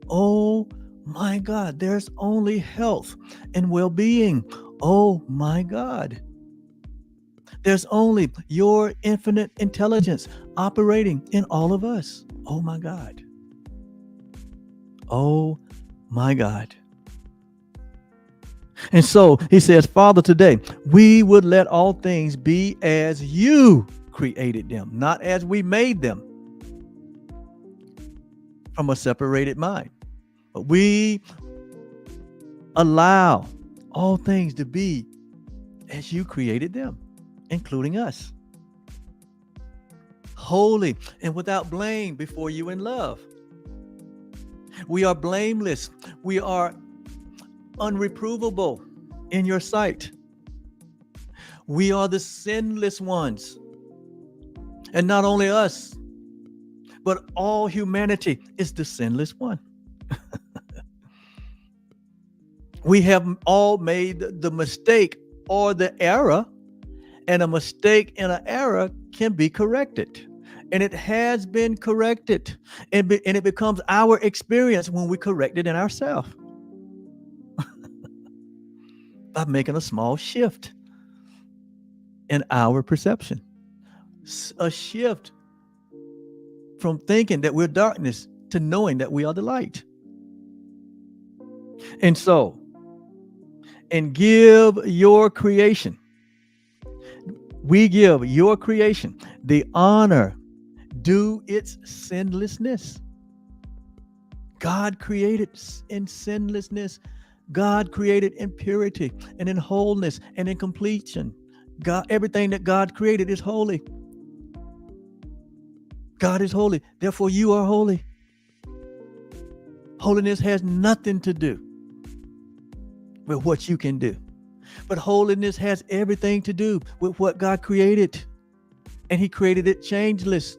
Oh my God, there's only health and well-being. Oh my God, there's only your infinite intelligence operating in all of us. Oh my God. Oh my God. And so he says, Father, today we would let all things be as you created them, not as we made them from a separated mind. But we allow all things to be as you created them, including us. Holy and without blame before you in love. We are blameless. We are unreprovable in your sight. We are the sinless ones. And not only us, but all humanity is the sinless one. We have all made the mistake or the error, and a mistake and an error can be corrected. And it has been corrected. And it becomes our experience when we correct it in ourselves. By making a small shift in our perception. A shift from thinking that we're darkness to knowing that we are the light. And so, and give your creation, we give your creation the honor due its sinlessness. God created in sinlessness. God created in purity and in wholeness and in completion. God, everything that God created is holy. God is holy. Therefore, you are holy. Holiness has nothing to do with what you can do. But holiness has everything to do with what God created. And he created it changeless.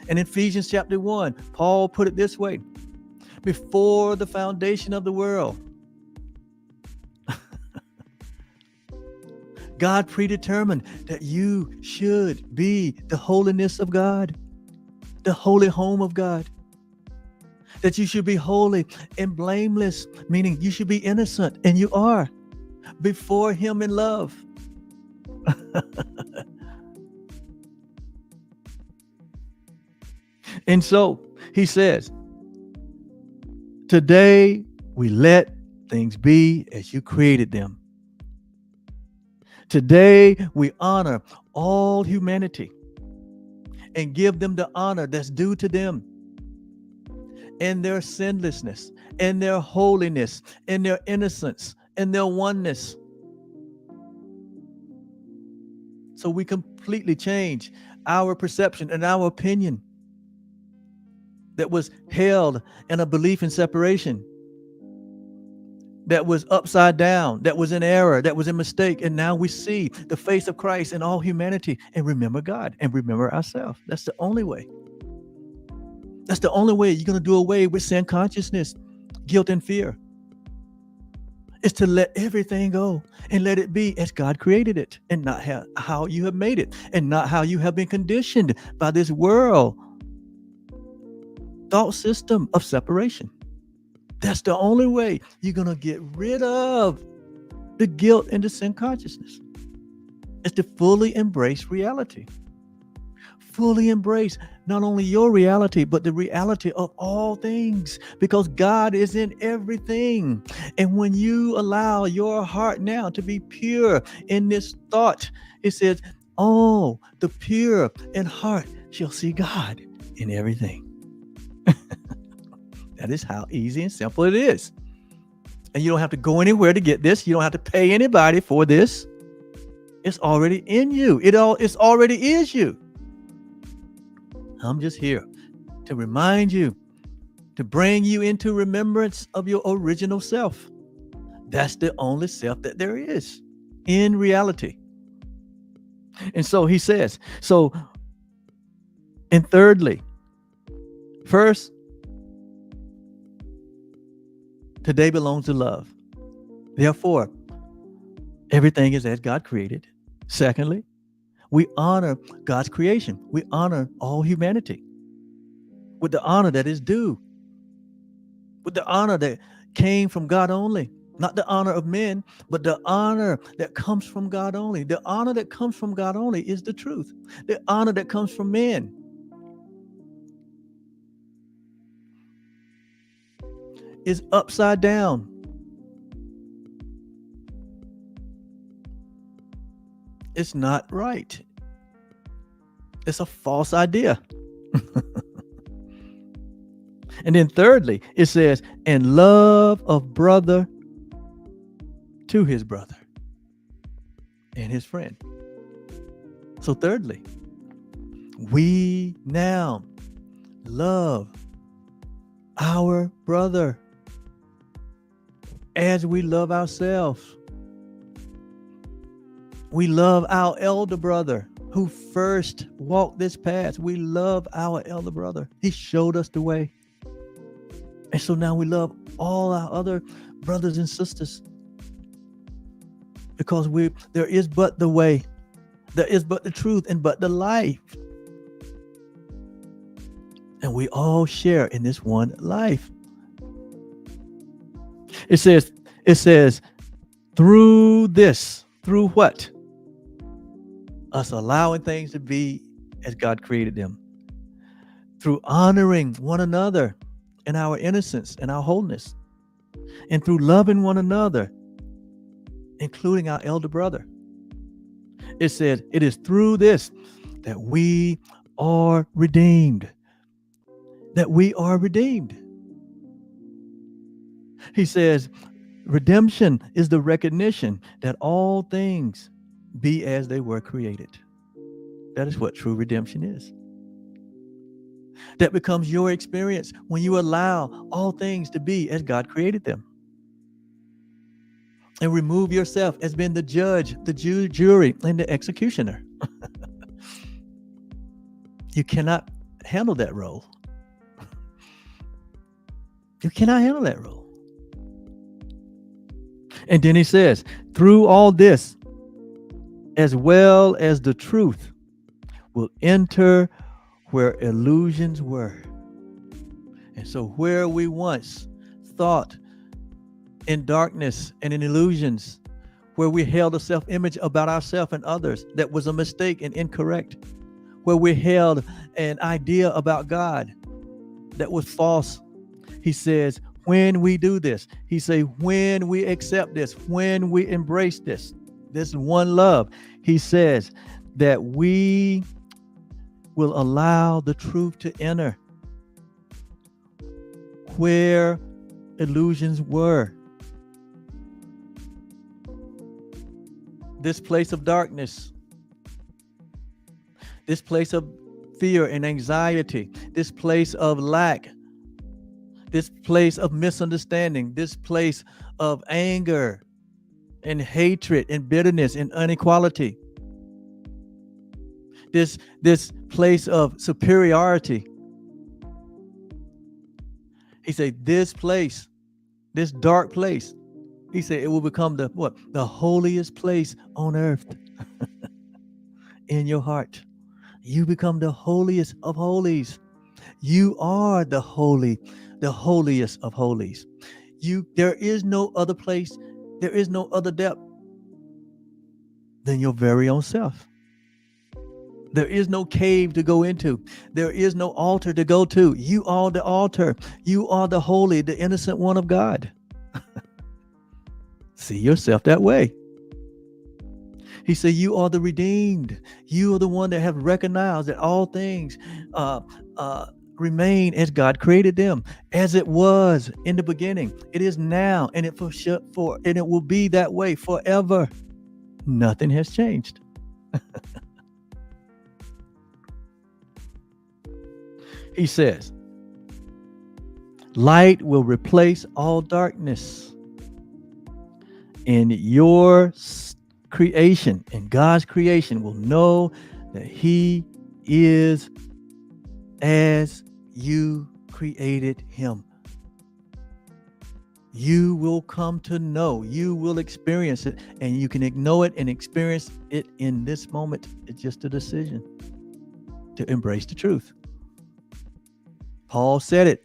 And in Ephesians chapter 1, Paul put it this way. Before the foundation of the world, God predetermined that you should be the holiness of God, the holy home of God, that you should be holy and blameless, meaning you should be innocent, and you are before him in love. And so he says, today we let things be as you created them. Today, we honor all humanity and give them the honor that's due to them in their sinlessness, in their holiness, in their innocence, in their oneness. So we completely change our perception and our opinion that was held in a belief in separation, that was upside down, that was in error, that was in mistake. And now we see the face of Christ in all humanity and remember God and remember ourselves. That's the only way. That's the only way you're going to do away with sin consciousness, guilt, and fear. Is to let everything go and let it be as God created it and not how you have made it and not how you have been conditioned by this world thought system of separation. That's the only way you're going to get rid of the guilt and the sin consciousness. Is to fully embrace reality. Fully embrace not only your reality, but the reality of all things, because God is in everything. And when you allow your heart now to be pure in this thought, it says, oh, the pure in heart shall see God in everything. That is how easy and simple it is. And you don't have to go anywhere to get this. You don't have to pay anybody for this. It's already in you. It's already is you. I'm just here to remind you, to bring you into remembrance of your original self. That's the only self that there is in reality. And so he says, and thirdly, first, today belongs to love. Therefore, everything is as God created. Secondly, we honor God's creation. We honor all humanity with the honor that is due, with the honor that came from God only. Not the honor of men, but the honor that comes from God only. The honor that comes from God only is the truth. The honor that comes from men is upside down. It's not right. It's a false idea. And then thirdly, it says, and love of brother to his brother and his friend. So thirdly, we now love our brother as we love ourselves. We love our elder brother who first walked this path. We love our elder brother. He showed us the way. And so now we love all our other brothers and sisters, because there is but the way, there is but the truth, and but the life. And we all share in this one life. It says, through this, through what? Us allowing things to be as God created them. Through honoring one another in our innocence and our wholeness. And through loving one another, including our elder brother. It said, it is through this that we are redeemed. That we are redeemed. He says, redemption is the recognition that all things be as they were created. That is what true redemption is. That becomes your experience when you allow all things to be as God created them. And remove yourself as being the judge, the jury, and the executioner. You cannot handle that role. You cannot handle that role. And then he says, through all this, as well as the truth, will enter where illusions were. And so where we once thought in darkness and in illusions, where we held a self-image about ourselves and others that was a mistake and incorrect, where we held an idea about God that was false, he says, when we do this, he says, when we accept this, when we embrace this one love, he says that we will allow the truth to enter where illusions were. This place of darkness, this place of fear and anxiety, this place of lack, this place of misunderstanding, this place of anger and hatred and bitterness and inequality, this place of superiority. He said, this place, this dark place, he said it will become the what? The holiest place on earth. In your heart. You become the holiest of holies. You are the holiest of holies. There is no other place, there is no other depth than your very own self. There is no cave to go into. There is no altar to go to. You are the altar. You are the holy, the innocent one of God. See yourself that way. He said, you are the redeemed. You are the one that have recognized that all things remain as God created them, as it was in the beginning. It is now, and it will be that way forever. Nothing has changed. He says, light will replace all darkness. And your creation and God's creation will know that He is as you created him. You will come to know, you will experience it, and you can know it and experience it in this moment. It's just a decision to embrace the truth. Paul said it,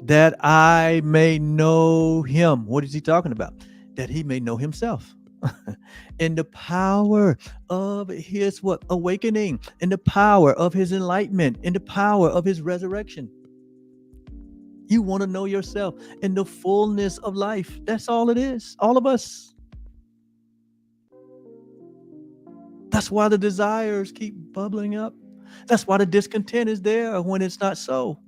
that I may know him. What is he talking about? That he may know himself. In the power of his awakening, in the power of his enlightenment, in the power of his resurrection. You want to know yourself in the fullness of life. That's all it is. All of us. That's why the desires keep bubbling up. That's why the discontent is there when it's not so.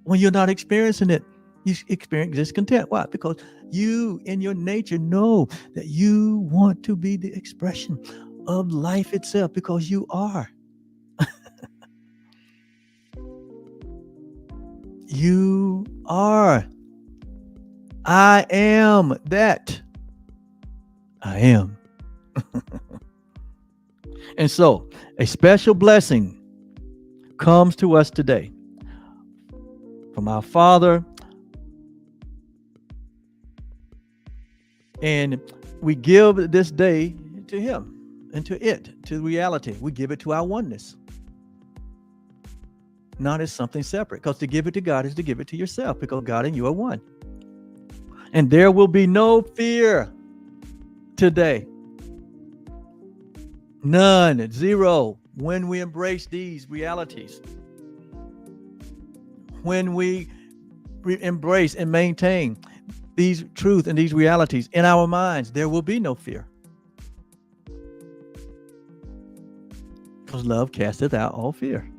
When you're not experiencing it, you experience discontent. Why? Because you in your nature know that you want to be the expression of life itself, because you are. You are. I am that. I am. And so a special blessing comes to us today from our Father. And we give this day to him and to reality. We give it to our oneness. Not as something separate, because to give it to God is to give it to yourself, because God and you are one. And there will be no fear today. None, zero, when we embrace these realities. When we embrace and maintain these truths and these realities in our minds, there will be no fear. Because love casteth out all fear.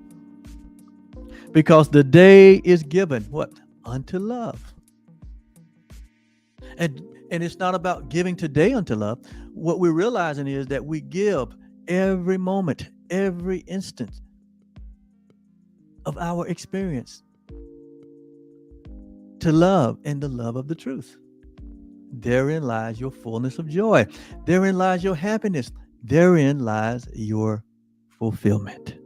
Because the day is given, what? Unto love. And it's not about giving today unto love. What we're realizing is that we give every moment, every instant of our experience to love and the love of the truth. Therein lies your fullness of joy. Therein lies your happiness. Therein lies your fulfillment.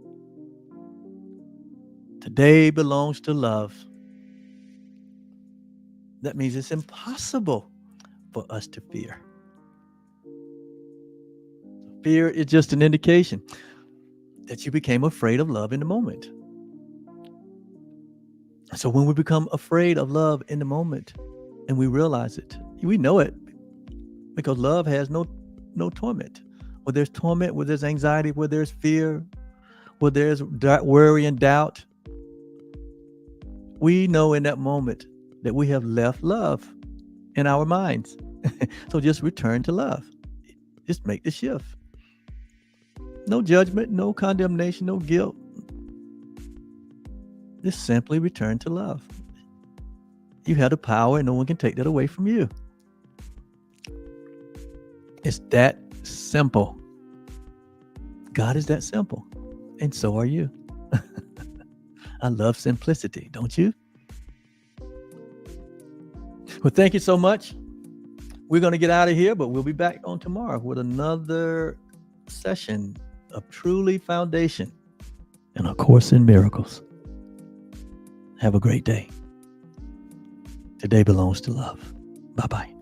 Today belongs to love. That means it's impossible for us to fear. Fear is just an indication that you became afraid of love in the moment. So when we become afraid of love in the moment and we realize it, we know it, because love has no torment. Where there's torment, where there's anxiety, where there's fear, where there's worry and doubt, we know in that moment that we have left love in our minds. So just return to love. Just make the shift. No judgment, no condemnation, no guilt. Just simply return to love. You have the power and no one can take that away from you. It's that simple. God is that simple. And so are you. I love simplicity, don't you? Well, thank you so much. We're going to get out of here, but we'll be back on tomorrow with another session of Truly Foundation and A Course in Miracles. Have a great day. Today belongs to love. Bye-bye.